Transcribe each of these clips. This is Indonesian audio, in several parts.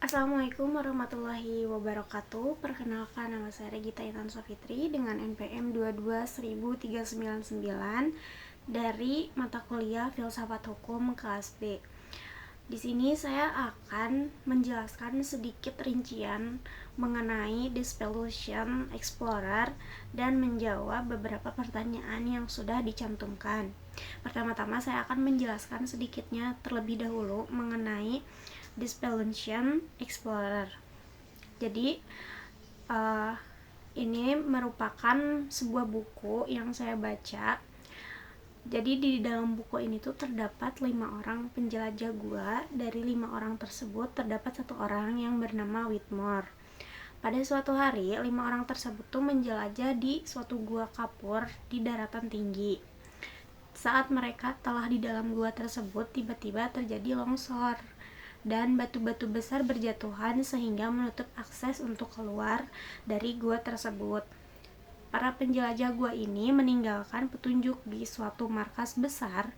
Assalamualaikum warahmatullahi wabarakatuh. Perkenalkan, nama saya Regita Intan Sofitri dengan NPM 22399 dari mata kuliah Filsafat Hukum kelas B. Di sini saya akan menjelaskan sedikit rincian mengenai Dispellution Explorer dan menjawab beberapa pertanyaan yang sudah dicantumkan. Pertama-tama saya akan menjelaskan sedikitnya terlebih dahulu mengenai Dispellution Explorer. Jadi ini merupakan sebuah buku yang saya baca. Jadi di dalam buku ini tuh terdapat 5 orang penjelajah gua. Dari 5 orang tersebut terdapat 1 orang yang bernama Whitmore. Pada suatu hari, 5 orang tersebut tuh menjelajah di suatu gua kapur di daratan tinggi. Saat mereka telah di dalam gua tersebut, tiba-tiba terjadi longsor dan batu-batu besar berjatuhan sehingga menutup akses untuk keluar dari gua tersebut. Para penjelajah gua ini meninggalkan petunjuk di suatu markas besar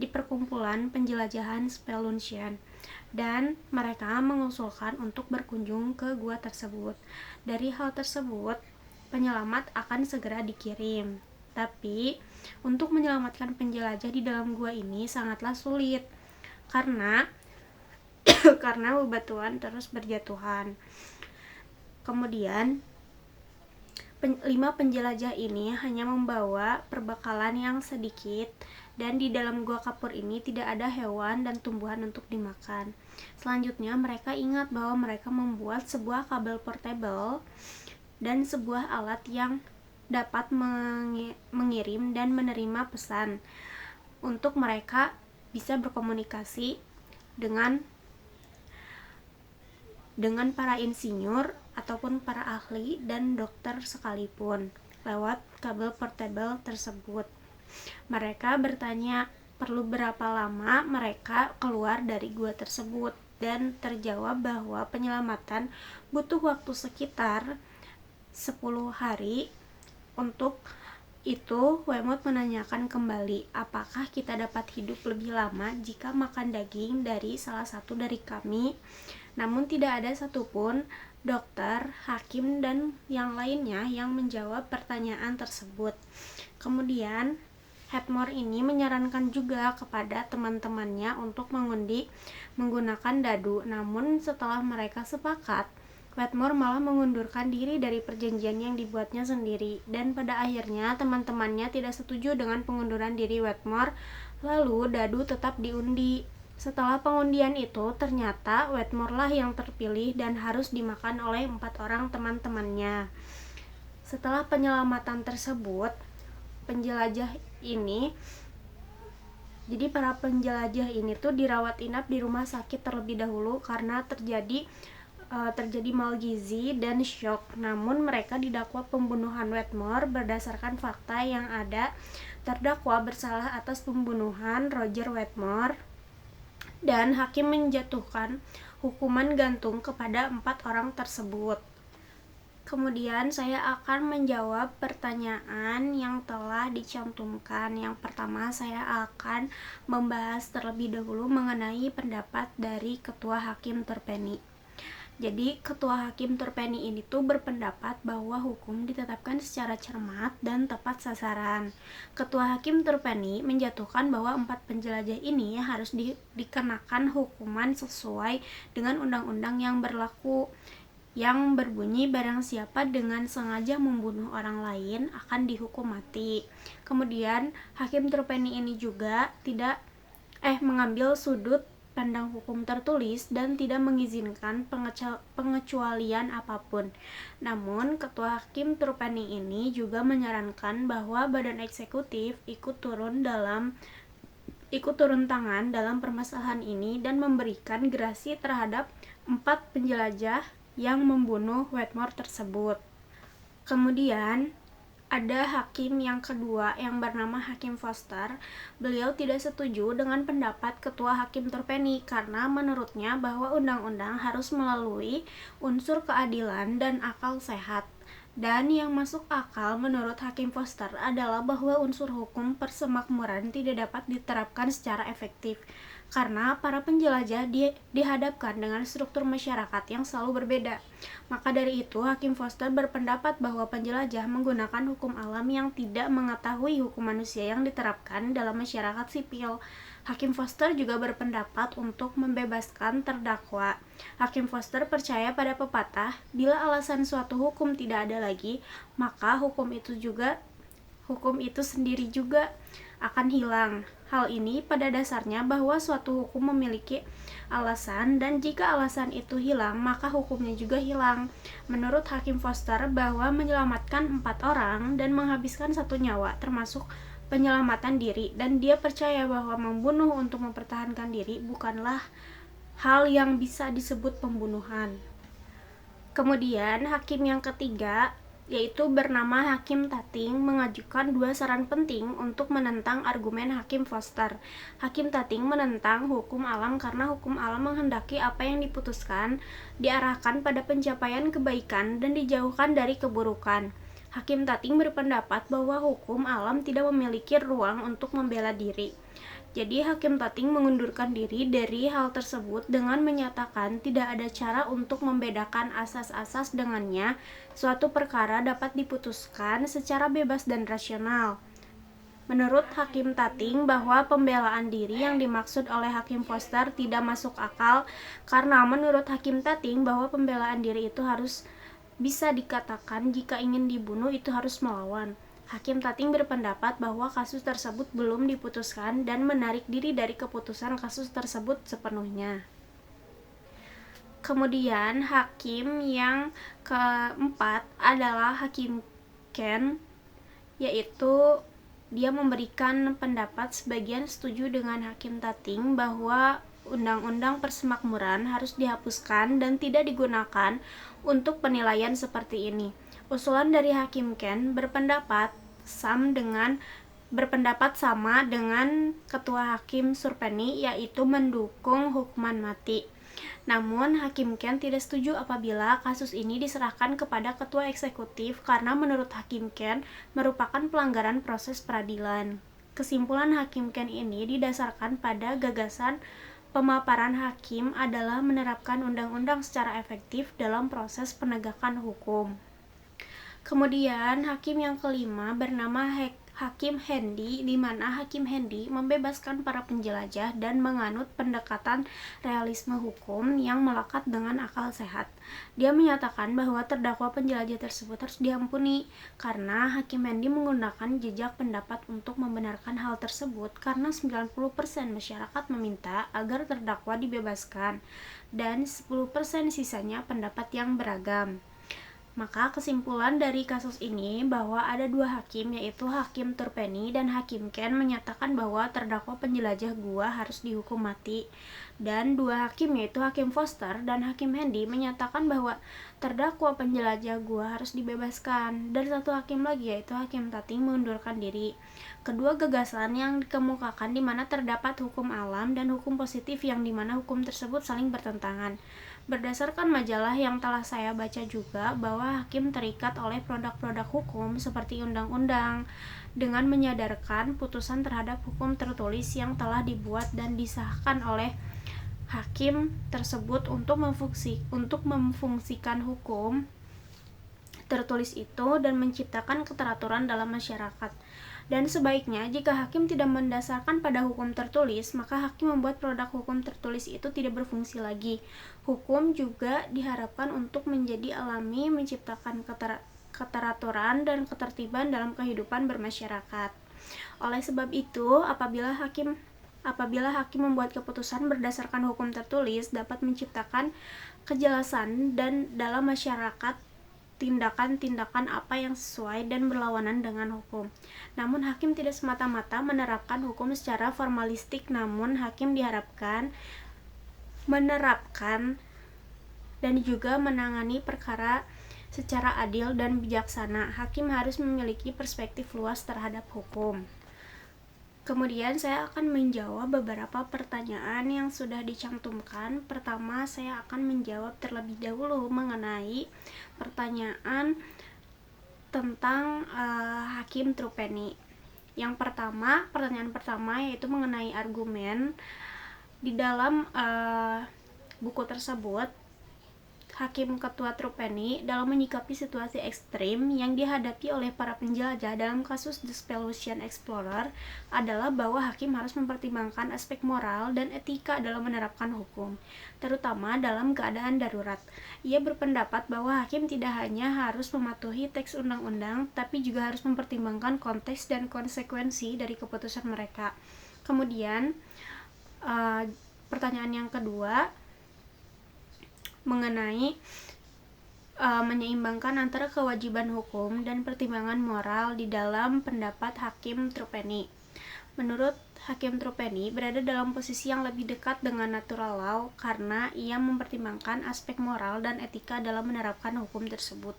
di perkumpulan penjelajahan Speluntian dan mereka mengusulkan untuk berkunjung ke gua tersebut. Dari hal tersebut, penyelamat akan segera dikirim. Tapi untuk menyelamatkan penjelajah di dalam gua ini sangatlah sulit karena bebatuan terus berjatuhan. Kemudian 5 penjelajah ini hanya membawa perbekalan yang sedikit dan di dalam gua kapur ini tidak ada hewan dan tumbuhan untuk dimakan. Selanjutnya mereka ingat bahwa mereka membuat sebuah kabel portable dan sebuah alat yang dapat mengirim dan menerima pesan untuk mereka bisa berkomunikasi dengan para insinyur ataupun para ahli dan dokter sekalipun lewat kabel portable tersebut. Mereka bertanya perlu berapa lama mereka keluar dari gua tersebut dan terjawab bahwa penyelamatan butuh waktu sekitar 10 hari. Untuk itu, Wemot menanyakan kembali, apakah kita dapat hidup lebih lama jika makan daging dari salah satu dari kami? Namun tidak ada satupun dokter, hakim, dan yang lainnya yang menjawab pertanyaan tersebut. Kemudian, Whitmore ini menyarankan juga kepada teman-temannya untuk mengundi menggunakan dadu. Namun setelah mereka sepakat, Whitmore malah mengundurkan diri dari perjanjian yang dibuatnya sendiri, dan pada akhirnya teman-temannya tidak setuju dengan pengunduran diri Whitmore, lalu dadu tetap diundi. Setelah pengundian itu, ternyata Whitmore lah yang terpilih dan harus dimakan oleh 4 orang teman-temannya. Setelah penyelamatan tersebut, para penjelajah ini tuh dirawat inap di rumah sakit terlebih dahulu karena terjadi malgizi dan syok. Namun mereka didakwa pembunuhan Whitmore berdasarkan fakta yang ada. Terdakwa bersalah atas pembunuhan Roger Whitmore dan hakim menjatuhkan hukuman gantung kepada 4 orang tersebut. Kemudian saya akan menjawab pertanyaan yang telah dicantumkan. Yang pertama, saya akan membahas terlebih dahulu mengenai pendapat dari Ketua Hakim Turpenny. Jadi, Ketua Hakim Turpenny ini tuh berpendapat bahwa hukum ditetapkan secara cermat dan tepat sasaran. Ketua Hakim Turpenny menjatuhkan bahwa 4 penjelajah ini harus dikenakan hukuman sesuai dengan undang-undang yang berlaku, yang berbunyi barang siapa dengan sengaja membunuh orang lain akan dihukum mati. Kemudian Hakim Turpenny ini juga tidak mengambil sudut pandang hukum tertulis dan tidak mengizinkan pengecualian apapun. Namun Ketua Hakim Turpenny ini juga menyarankan bahwa badan eksekutif ikut turun tangan dalam permasalahan ini dan memberikan gerasi terhadap 4 penjelajah yang membunuh Whitmore tersebut. Kemudian ada hakim yang kedua yang bernama Hakim Foster. Beliau tidak setuju dengan pendapat Ketua Hakim Turpenny karena menurutnya bahwa undang-undang harus melalui unsur keadilan dan akal sehat. Dan yang masuk akal menurut Hakim Foster adalah bahwa unsur hukum persemakmuran tidak dapat diterapkan secara efektif karena para penjelajah dihadapkan dengan struktur masyarakat yang selalu berbeda. Maka dari itu, Hakim Foster berpendapat bahwa penjelajah menggunakan hukum alam yang tidak mengetahui hukum manusia yang diterapkan dalam masyarakat sipil. Hakim Foster juga berpendapat untuk membebaskan terdakwa. Hakim Foster percaya pada pepatah, bila alasan suatu hukum tidak ada lagi, maka hukum itu sendiri juga akan hilang. Hal ini pada dasarnya bahwa suatu hukum memiliki alasan, dan jika alasan itu hilang, maka hukumnya juga hilang. Menurut Hakim Foster, bahwa menyelamatkan 4 orang dan menghabiskan 1 nyawa termasuk penyelamatan diri, dan dia percaya bahwa membunuh untuk mempertahankan diri bukanlah hal yang bisa disebut pembunuhan. Kemudian hakim yang ketiga, yaitu bernama Hakim Tating, mengajukan 2 saran penting untuk menentang argumen Hakim Foster. Hakim Tating menentang hukum alam karena hukum alam menghendaki apa yang diputuskan diarahkan pada pencapaian kebaikan dan dijauhkan dari keburukan. Hakim Tating berpendapat bahwa hukum alam tidak memiliki ruang untuk membela diri. Jadi Hakim Tating mengundurkan diri dari hal tersebut dengan menyatakan tidak ada cara untuk membedakan asas-asas dengannya suatu perkara dapat diputuskan secara bebas dan rasional. Menurut Hakim Tating, bahwa pembelaan diri yang dimaksud oleh Hakim Foster tidak masuk akal karena menurut Hakim Tating bahwa pembelaan diri itu harus bisa dikatakan jika ingin dibunuh itu harus melawan. Hakim Tating berpendapat bahwa kasus tersebut belum diputuskan dan menarik diri dari keputusan kasus tersebut sepenuhnya. Kemudian hakim yang keempat adalah Hakim Ken, yaitu dia memberikan pendapat sebagian setuju dengan Hakim Tating bahwa Undang-Undang Persemakmuran harus dihapuskan dan tidak digunakan untuk penilaian seperti ini. Usulan dari Hakim Ken berpendapat sama dengan Ketua Hakim Surpeni, yaitu mendukung hukuman mati. Namun Hakim Ken tidak setuju apabila kasus ini diserahkan kepada Ketua Eksekutif karena menurut Hakim Ken merupakan pelanggaran proses peradilan. Kesimpulan Hakim Ken ini didasarkan pada gagasan pemaparan hakim adalah menerapkan undang-undang secara efektif dalam proses penegakan hukum. Kemudian hakim yang kelima bernama Hakim Hendy, di mana Hakim Hendy membebaskan para penjelajah dan menganut pendekatan realisme hukum yang melekat dengan akal sehat. Dia menyatakan bahwa terdakwa penjelajah tersebut harus diampuni karena Hakim Hendy menggunakan jejak pendapat untuk membenarkan hal tersebut karena 90% masyarakat meminta agar terdakwa dibebaskan dan 10% sisanya pendapat yang beragam. Maka kesimpulan dari kasus ini bahwa ada 2 hakim, yaitu Hakim Turpeni dan Hakim Ken, menyatakan bahwa terdakwa penjelajah gua harus dihukum mati, dan 2 hakim yaitu Hakim Foster dan Hakim Hendy menyatakan bahwa terdakwa penjelajah gua harus dibebaskan, dan 1 hakim lagi yaitu Hakim Tating mengundurkan diri. Kedua gagasan yang dikemukakan di mana terdapat hukum alam dan hukum positif yang di mana hukum tersebut saling bertentangan. Berdasarkan majalah yang telah saya baca juga, bahwa hakim terikat oleh produk-produk hukum seperti undang-undang dengan menyadarkan putusan terhadap hukum tertulis yang telah dibuat dan disahkan oleh hakim tersebut untuk memfungsikan hukum tertulis itu dan menciptakan keteraturan dalam masyarakat. Dan sebaiknya jika hakim tidak mendasarkan pada hukum tertulis, maka hakim membuat produk hukum tertulis itu tidak berfungsi lagi. Hukum juga diharapkan untuk menjadi alami, menciptakan keteraturan dan ketertiban dalam kehidupan bermasyarakat. Oleh sebab itu, apabila hakim membuat keputusan berdasarkan hukum tertulis, dapat menciptakan kejelasan dan dalam masyarakat tindakan-tindakan apa yang sesuai dan berlawanan dengan hukum. Namun hakim tidak semata-mata menerapkan hukum secara formalistik, namun hakim diharapkan menerapkan dan juga menangani perkara secara adil dan bijaksana. Hakim harus memiliki perspektif luas terhadap hukum. Kemudian saya akan menjawab beberapa pertanyaan yang sudah dicantumkan. Pertama, saya akan menjawab terlebih dahulu mengenai pertanyaan tentang Hakim Trupeni. Pertanyaan pertama yaitu mengenai argumen Di dalam buku tersebut, Hakim Ketua Trupeni dalam menyikapi situasi ekstrim yang dihadapi oleh para penjelajah dalam kasus The Spellutian Explorer adalah bahwa hakim harus mempertimbangkan aspek moral dan etika dalam menerapkan hukum, terutama dalam keadaan darurat. Ia berpendapat bahwa hakim tidak hanya harus mematuhi teks undang-undang, tapi juga harus mempertimbangkan konteks dan konsekuensi dari keputusan mereka. Kemudian, pertanyaan yang kedua mengenai menyeimbangkan antara kewajiban hukum dan pertimbangan moral di dalam pendapat Hakim Trupeni. Menurut Hakim Trupeni berada dalam posisi yang lebih dekat dengan natural law karena ia mempertimbangkan aspek moral dan etika dalam menerapkan hukum tersebut.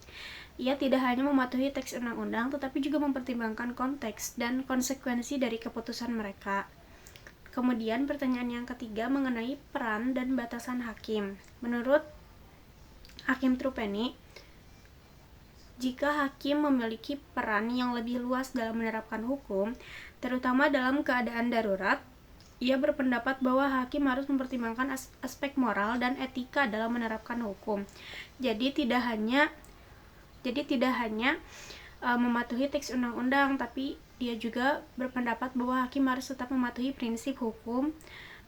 Ia tidak hanya mematuhi teks undang-undang tetapi juga mempertimbangkan konteks dan konsekuensi dari keputusan mereka. Kemudian pertanyaan yang ketiga mengenai peran dan batasan hakim. Menurut Hakim Trupeni, jika hakim memiliki peran yang lebih luas dalam menerapkan hukum, terutama dalam keadaan darurat, ia berpendapat bahwa hakim harus mempertimbangkan aspek moral dan etika dalam menerapkan hukum. Jadi tidak hanya mematuhi teks undang-undang, tapi dia juga berpendapat bahwa hakim harus tetap mematuhi prinsip hukum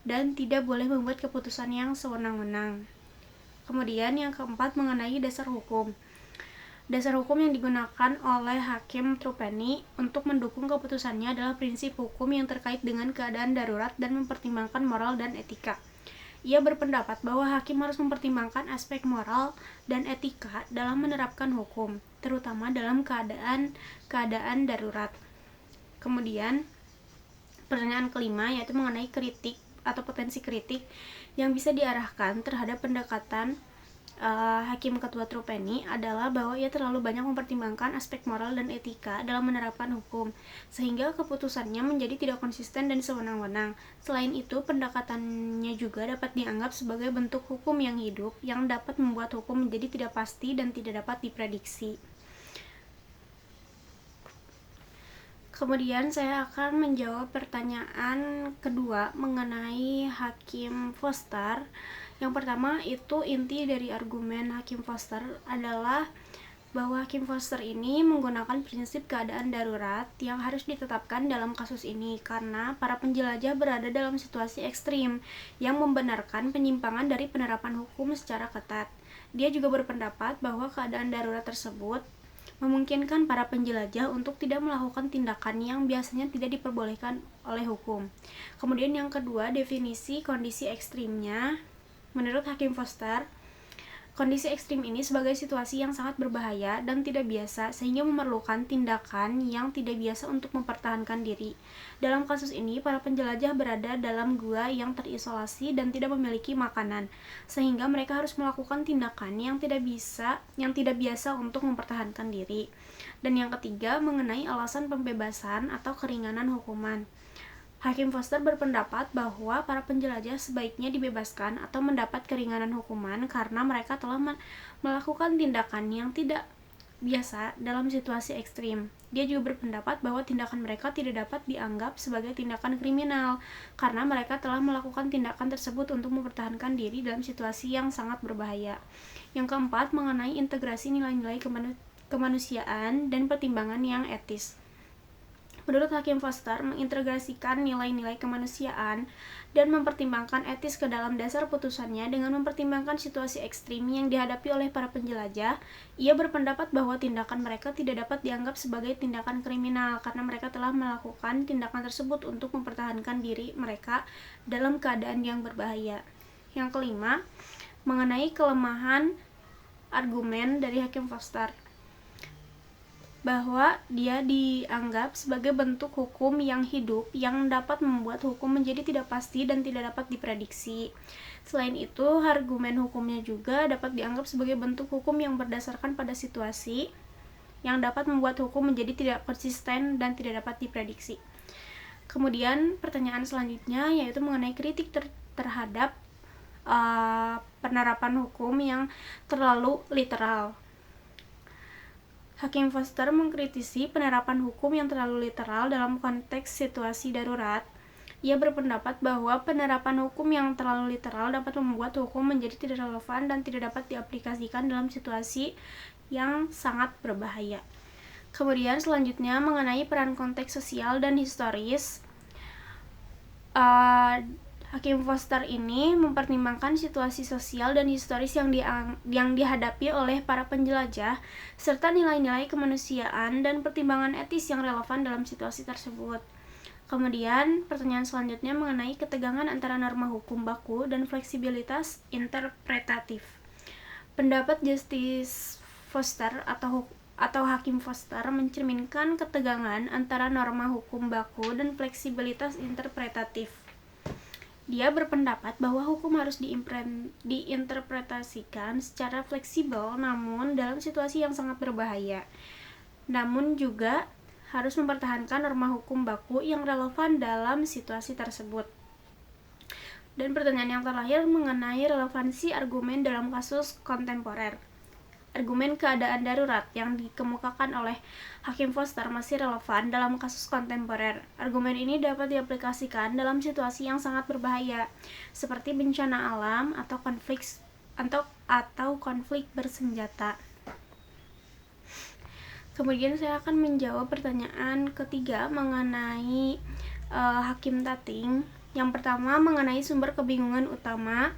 dan tidak boleh membuat keputusan yang sewenang-wenang. Kemudian yang keempat mengenai dasar hukum. Dasar hukum yang digunakan oleh Hakim Trupeni untuk mendukung keputusannya adalah prinsip hukum yang terkait dengan keadaan darurat dan mempertimbangkan moral dan etika. Ia berpendapat bahwa hakim harus mempertimbangkan aspek moral dan etika dalam menerapkan hukum, terutama dalam keadaan darurat. Kemudian, pertanyaan kelima yaitu mengenai kritik atau potensi kritik yang bisa diarahkan terhadap pendekatan Hakim Ketua Trupeni adalah bahwa ia terlalu banyak mempertimbangkan aspek moral dan etika dalam menerapkan hukum, sehingga keputusannya menjadi tidak konsisten dan sewenang-wenang. Selain itu, pendekatannya juga dapat dianggap sebagai bentuk hukum yang hidup, yang dapat membuat hukum menjadi tidak pasti dan tidak dapat diprediksi. Kemudian saya akan menjawab pertanyaan kedua mengenai Hakim Foster. Yang pertama itu inti dari argumen Hakim Foster adalah bahwa Hakim Foster ini menggunakan prinsip keadaan darurat yang harus ditetapkan dalam kasus ini karena para penjelajah berada dalam situasi ekstrim yang membenarkan penyimpangan dari penerapan hukum secara ketat. Dia juga berpendapat bahwa keadaan darurat tersebut memungkinkan para penjelajah untuk tidak melakukan tindakan yang biasanya tidak diperbolehkan oleh hukum. Kemudian yang kedua, definisi kondisi ekstrimnya. Menurut Hakim Foster, kondisi ekstrim ini sebagai situasi yang sangat berbahaya dan tidak biasa sehingga memerlukan tindakan yang tidak biasa untuk mempertahankan diri. Dalam kasus ini, para penjelajah berada dalam gua yang terisolasi dan tidak memiliki makanan, sehingga mereka harus melakukan tindakan yang tidak biasa untuk mempertahankan diri. Dan yang ketiga, mengenai alasan pembebasan atau keringanan hukuman. Hakim Foster berpendapat bahwa para penjelajah sebaiknya dibebaskan atau mendapat keringanan hukuman karena mereka telah melakukan tindakan yang tidak biasa dalam situasi ekstrim. Dia juga berpendapat bahwa tindakan mereka tidak dapat dianggap sebagai tindakan kriminal karena mereka telah melakukan tindakan tersebut untuk mempertahankan diri dalam situasi yang sangat berbahaya. Yang keempat, mengenai integrasi nilai-nilai kemanusiaan dan pertimbangan yang etis. Menurut Hakim Foster, mengintegrasikan nilai-nilai kemanusiaan dan mempertimbangkan etis ke dalam dasar putusannya dengan mempertimbangkan situasi ekstrim yang dihadapi oleh para penjelajah. Ia berpendapat bahwa tindakan mereka tidak dapat dianggap sebagai tindakan kriminal karena mereka telah melakukan tindakan tersebut untuk mempertahankan diri mereka dalam keadaan yang berbahaya. Yang kelima, mengenai kelemahan argumen dari Hakim Foster, bahwa dia dianggap sebagai bentuk hukum yang hidup yang dapat membuat hukum menjadi tidak pasti dan tidak dapat diprediksi. Selain itu, argumen hukumnya juga dapat dianggap sebagai bentuk hukum yang berdasarkan pada situasi yang dapat membuat hukum menjadi tidak konsisten dan tidak dapat diprediksi. Kemudian pertanyaan selanjutnya yaitu mengenai kritik terhadap penerapan hukum yang terlalu literal. Hakim Foster mengkritisi penerapan hukum yang terlalu literal dalam konteks situasi darurat Ia berpendapat bahwa penerapan hukum yang terlalu literal dapat membuat hukum menjadi tidak relevan dan tidak dapat diaplikasikan dalam situasi yang sangat berbahaya. Kemudian selanjutnya mengenai peran konteks sosial dan historis. Hakim Foster ini mempertimbangkan situasi sosial dan historis yang dihadapi oleh para penjelajah serta nilai-nilai kemanusiaan dan pertimbangan etis yang relevan dalam situasi tersebut. Kemudian, pertanyaan selanjutnya mengenai ketegangan antara norma hukum baku dan fleksibilitas interpretatif. Pendapat Justice Foster atau Hakim Foster mencerminkan ketegangan antara norma hukum baku dan fleksibilitas interpretatif. Dia berpendapat bahwa hukum harus diinterpretasikan secara fleksibel namun dalam situasi yang sangat berbahaya. Namun juga harus mempertahankan norma hukum baku yang relevan dalam situasi tersebut. Dan pertanyaan yang terakhir mengenai relevansi argumen dalam kasus kontemporer. Argumen keadaan darurat yang dikemukakan oleh Hakim Foster masih relevan dalam kasus kontemporer. Argumen ini dapat diaplikasikan dalam situasi yang sangat berbahaya, seperti bencana alam atau konflik bersenjata. Kemudian saya akan menjawab pertanyaan ketiga mengenai Hakim Tating. Yang pertama mengenai sumber kebingungan utama.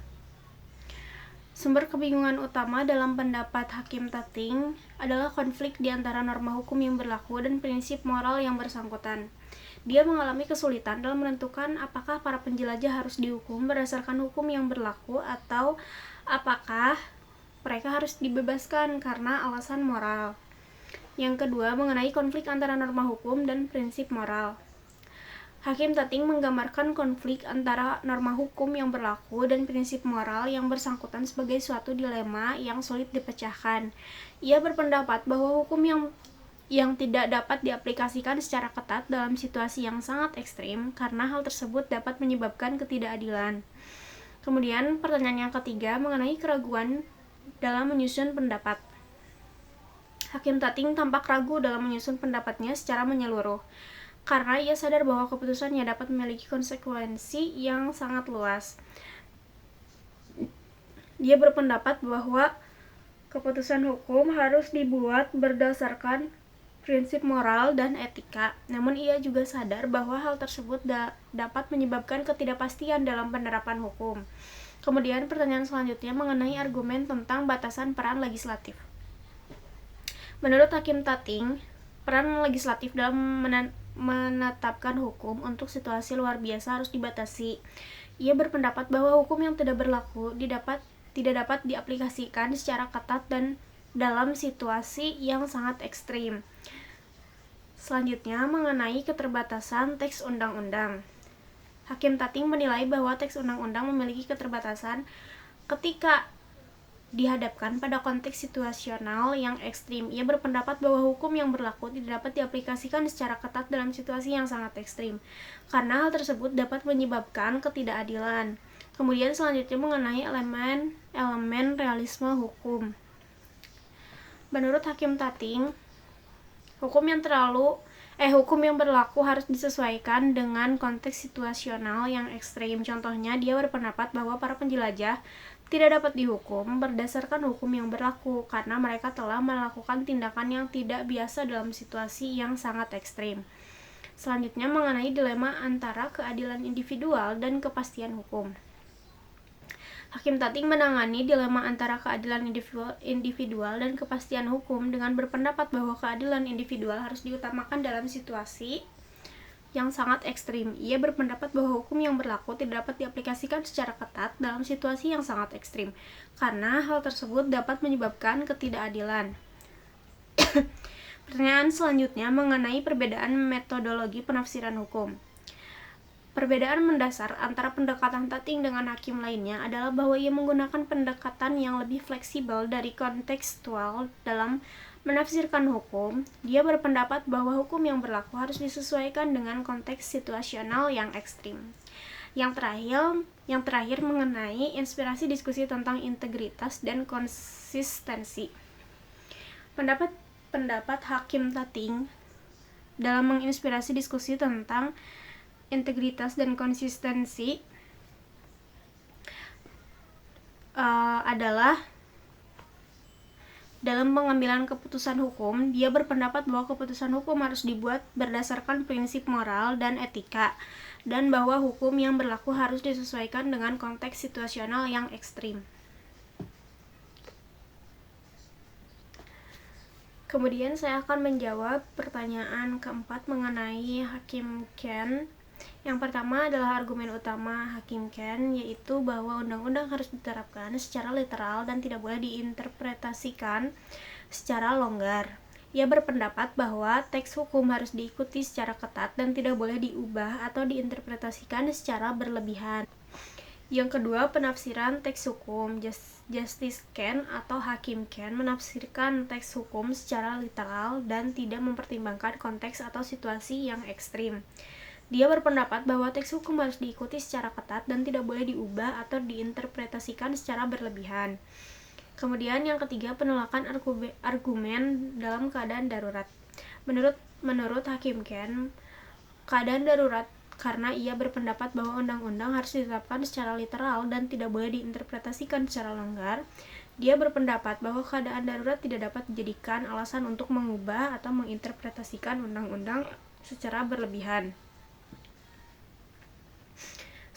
Sumber kebingungan utama dalam pendapat Hakim Tating adalah konflik di antara norma hukum yang berlaku dan prinsip moral yang bersangkutan. Dia mengalami kesulitan dalam menentukan apakah para penjelajah harus dihukum berdasarkan hukum yang berlaku atau apakah mereka harus dibebaskan karena alasan moral. Yang kedua, mengenai konflik antara norma hukum dan prinsip moral. Hakim Tating menggambarkan konflik antara norma hukum yang berlaku dan prinsip moral yang bersangkutan sebagai suatu dilema yang sulit dipecahkan. Ia berpendapat bahwa hukum yang tidak dapat diaplikasikan secara ketat dalam situasi yang sangat ekstrim karena hal tersebut dapat menyebabkan ketidakadilan. Kemudian, pertanyaan yang ketiga mengenai keraguan dalam menyusun pendapat. Hakim Tating tampak ragu dalam menyusun pendapatnya secara menyeluruh, karena ia sadar bahwa keputusannya dapat memiliki konsekuensi yang sangat luas. Dia berpendapat bahwa keputusan hukum harus dibuat berdasarkan prinsip moral dan etika, namun ia juga sadar bahwa hal tersebut dapat menyebabkan ketidakpastian dalam penerapan hukum. Kemudian pertanyaan selanjutnya mengenai argumen tentang batasan peran legislatif. Menurut Hakim Tating, peran legislatif dalam menetapkan hukum untuk situasi luar biasa harus dibatasi. Ia berpendapat bahwa hukum yang tidak berlaku tidak dapat diaplikasikan secara ketat dan dalam situasi yang sangat ekstrim. Selanjutnya, mengenai keterbatasan teks undang-undang. Hakim Tating menilai bahwa teks undang-undang memiliki keterbatasan ketika dihadapkan pada konteks situasional yang ekstrim. Ia berpendapat bahwa hukum yang berlaku tidak dapat diaplikasikan secara ketat dalam situasi yang sangat ekstrim, karena hal tersebut dapat menyebabkan ketidakadilan. Kemudian selanjutnya mengenai elemen realisme hukum. Menurut Hakim Tating, hukum yang berlaku harus disesuaikan dengan konteks situasional yang ekstrim. Contohnya, dia berpendapat bahwa para penjelajah tidak dapat dihukum berdasarkan hukum yang berlaku karena mereka telah melakukan tindakan yang tidak biasa dalam situasi yang sangat ekstrim. Selanjutnya mengenai dilema antara keadilan individual dan kepastian hukum. Hakim Tating menangani dilema antara keadilan individual dan kepastian hukum dengan berpendapat bahwa keadilan individual harus diutamakan dalam situasi yang sangat ekstrim. Ia berpendapat bahwa hukum yang berlaku tidak dapat diaplikasikan secara ketat dalam situasi yang sangat ekstrim, karena hal tersebut dapat menyebabkan ketidakadilan. Pertanyaan selanjutnya mengenai perbedaan metodologi penafsiran hukum. Perbedaan mendasar antara pendekatan Tating dengan hakim lainnya adalah bahwa ia menggunakan pendekatan yang lebih fleksibel dari kontekstual dalam menafsirkan hukum. Dia berpendapat bahwa hukum yang berlaku harus disesuaikan dengan konteks situasional yang ekstrim. Yang terakhir mengenai inspirasi diskusi tentang integritas dan konsistensi. Pendapat Hakim Tating dalam menginspirasi diskusi tentang integritas dan konsistensi adalah dalam pengambilan keputusan hukum, dia berpendapat bahwa keputusan hukum harus dibuat berdasarkan prinsip moral dan etika, dan bahwa hukum yang berlaku harus disesuaikan dengan konteks situasional yang ekstrim. Kemudian saya akan menjawab pertanyaan keempat mengenai Hakim Khan. Yang pertama adalah argumen utama Hakim Khan, yaitu bahwa undang-undang harus diterapkan secara literal dan tidak boleh diinterpretasikan secara longgar. Ia berpendapat bahwa teks hukum harus diikuti secara ketat dan tidak boleh diubah atau diinterpretasikan secara berlebihan. Yang kedua, penafsiran teks hukum. Justice Khan atau Hakim Khan menafsirkan teks hukum secara literal dan tidak mempertimbangkan konteks atau situasi yang ekstrim. Dia berpendapat bahwa teks hukum harus diikuti secara ketat dan tidak boleh diubah atau diinterpretasikan secara berlebihan. Kemudian yang ketiga, penolakan argumen dalam keadaan darurat. Menurut Hakim Khan, keadaan darurat karena ia berpendapat bahwa undang-undang harus ditetapkan secara literal dan tidak boleh diinterpretasikan secara longgar. Dia berpendapat bahwa keadaan darurat tidak dapat dijadikan alasan untuk mengubah atau menginterpretasikan undang-undang secara berlebihan.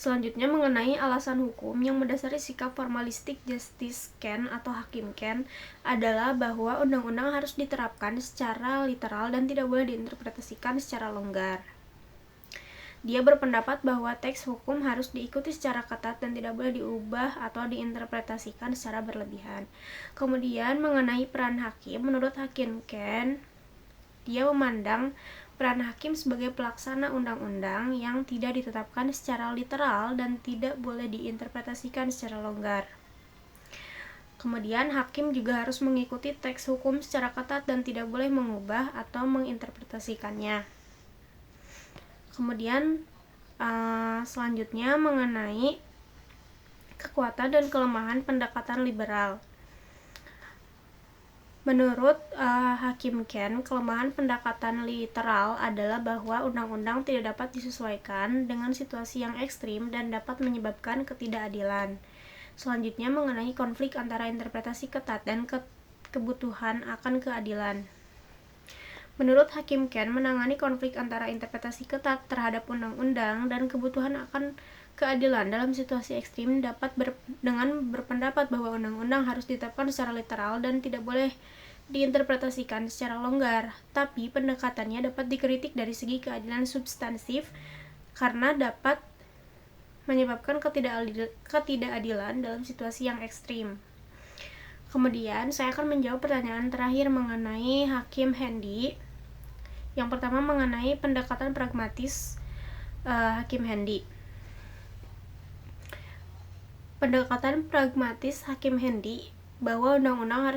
Selanjutnya mengenai alasan hukum yang mendasari sikap formalistik Justice Khan atau Hakim Khan adalah bahwa undang-undang harus diterapkan secara literal dan tidak boleh diinterpretasikan secara longgar. Dia berpendapat bahwa teks hukum harus diikuti secara ketat dan tidak boleh diubah atau diinterpretasikan secara berlebihan. Kemudian mengenai peran hakim, menurut Hakim Khan, dia memandang peran hakim sebagai pelaksana undang-undang yang tidak ditetapkan secara literal dan tidak boleh diinterpretasikan secara longgar. Kemudian hakim juga harus mengikuti teks hukum secara ketat dan tidak boleh mengubah atau menginterpretasikannya. Kemudian selanjutnya mengenai kekuatan dan kelemahan pendekatan liberal. Menurut Hakim Khan, kelemahan pendekatan literal adalah bahwa undang-undang tidak dapat disesuaikan dengan situasi yang ekstrim dan dapat menyebabkan ketidakadilan. Selanjutnya mengenai konflik antara interpretasi ketat dan kebutuhan akan keadilan. Menurut Hakim Khan, menangani konflik antara interpretasi ketat terhadap undang-undang dan kebutuhan akan keadilan dalam situasi ekstrim dapat dengan berpendapat bahwa undang-undang harus ditetapkan secara literal dan tidak boleh diinterpretasikan secara longgar, tapi pendekatannya dapat dikritik dari segi keadilan substansif karena dapat menyebabkan ketidakadilan dalam situasi yang ekstrim. Kemudian saya akan menjawab pertanyaan terakhir mengenai Hakim Handy. Yang pertama mengenai pendekatan pragmatis Hakim Handy. Pendekatan pragmatis Hakim Handy bahwa undang-undang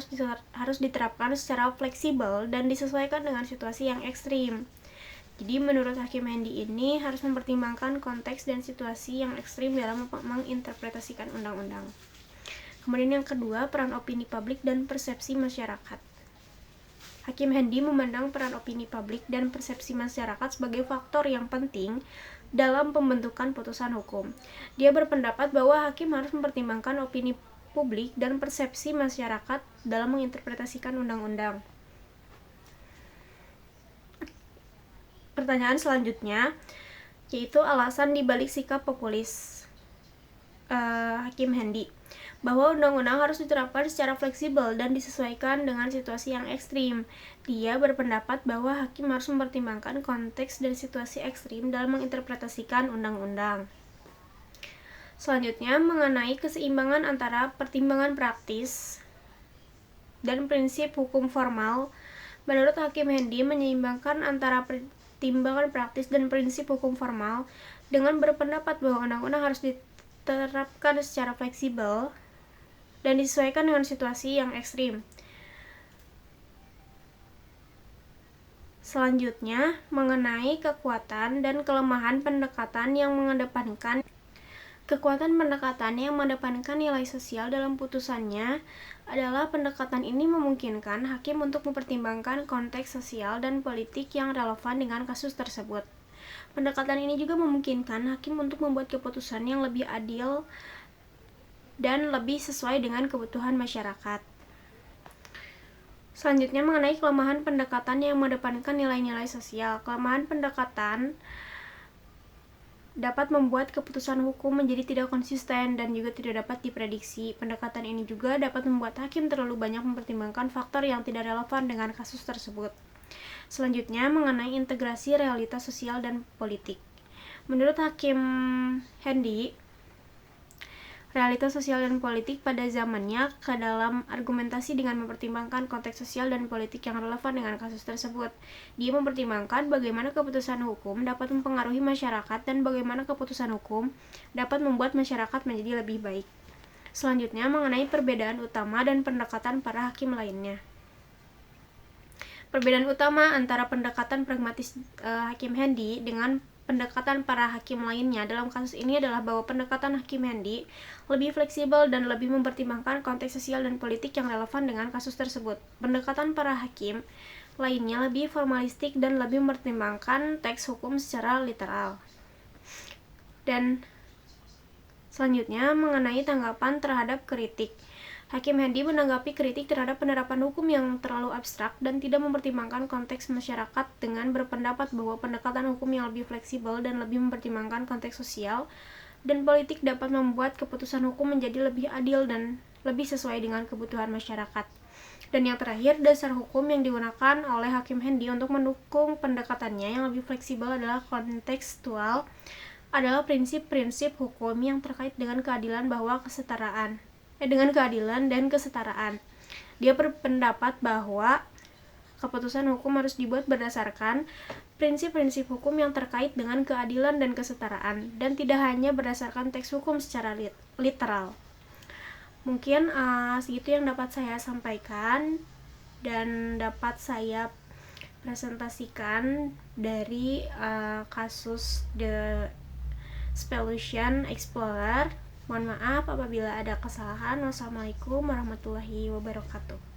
harus diterapkan secara fleksibel dan disesuaikan dengan situasi yang ekstrim. Jadi menurut Hakim Handy ini harus mempertimbangkan konteks dan situasi yang ekstrim dalam menginterpretasikan undang-undang. Kemudian yang kedua, peran opini publik dan persepsi masyarakat. Hakim Handy memandang peran opini publik dan persepsi masyarakat sebagai faktor yang penting dalam pembentukan putusan hukum. Dia berpendapat bahwa hakim harus mempertimbangkan opini publik dan persepsi masyarakat dalam menginterpretasikan undang-undang. Pertanyaan selanjutnya yaitu alasan dibalik sikap populis Hakim Handy bahwa undang-undang harus diterapkan secara fleksibel dan disesuaikan dengan situasi yang ekstrim. Dia berpendapat bahwa hakim harus mempertimbangkan konteks dan situasi ekstrim dalam menginterpretasikan undang-undang. Selanjutnya mengenai keseimbangan antara pertimbangan praktis dan prinsip hukum formal. Menurut Hakim Handy menyeimbangkan antara pertimbangan praktis dan prinsip hukum formal dengan berpendapat bahwa undang-undang harus diterapkan secara fleksibel dan disesuaikan dengan situasi yang ekstrim. Selanjutnya, mengenai kekuatan dan kelemahan pendekatan yang mengedepankan nilai sosial dalam putusannya adalah pendekatan ini memungkinkan hakim untuk mempertimbangkan konteks sosial dan politik yang relevan dengan kasus tersebut. Pendekatan ini juga memungkinkan hakim untuk membuat keputusan yang lebih adil dan lebih sesuai dengan kebutuhan masyarakat. Selanjutnya mengenai kelemahan pendekatan yang mengedepankan nilai-nilai sosial. Kelemahan pendekatan dapat membuat keputusan hukum menjadi tidak konsisten dan juga tidak dapat diprediksi. Pendekatan ini juga dapat membuat hakim terlalu banyak mempertimbangkan faktor yang tidak relevan dengan kasus tersebut. Selanjutnya mengenai integrasi realitas sosial dan politik. Menurut Hakim Hendy, realitas sosial dan politik pada zamannya ke dalam argumentasi dengan mempertimbangkan konteks sosial dan politik yang relevan dengan kasus tersebut. Dia mempertimbangkan bagaimana keputusan hukum dapat mempengaruhi masyarakat dan bagaimana keputusan hukum dapat membuat masyarakat menjadi lebih baik. Selanjutnya mengenai perbedaan utama dan pendekatan para hakim lainnya. Perbedaan utama antara pendekatan pragmatis Hakim Hendy dengan pendekatan para hakim lainnya dalam kasus ini adalah bahwa pendekatan Hakim Hendy lebih fleksibel dan lebih mempertimbangkan konteks sosial dan politik yang relevan dengan kasus tersebut. Pendekatan para hakim lainnya lebih formalistik dan lebih mempertimbangkan teks hukum secara literal. Dan selanjutnya mengenai tanggapan terhadap kritik. Hakim Hendy menanggapi kritik terhadap penerapan hukum yang terlalu abstrak dan tidak mempertimbangkan konteks masyarakat dengan berpendapat bahwa pendekatan hukum yang lebih fleksibel dan lebih mempertimbangkan konteks sosial dan politik dapat membuat keputusan hukum menjadi lebih adil dan lebih sesuai dengan kebutuhan masyarakat. Dan yang terakhir, dasar hukum yang digunakan oleh Hakim Hendy untuk mendukung pendekatannya yang lebih fleksibel adalah kontekstual, adalah prinsip-prinsip hukum yang terkait dengan keadilan dan kesetaraan. Dia berpendapat bahwa keputusan hukum harus dibuat berdasarkan prinsip-prinsip hukum yang terkait dengan keadilan dan kesetaraan dan tidak hanya berdasarkan teks hukum secara literal. Mungkin segitu yang dapat saya sampaikan dan dapat saya presentasikan dari kasus The Spolution Explorer. Mohon maaf apabila ada kesalahan. Wassalamualaikum warahmatullahi wabarakatuh.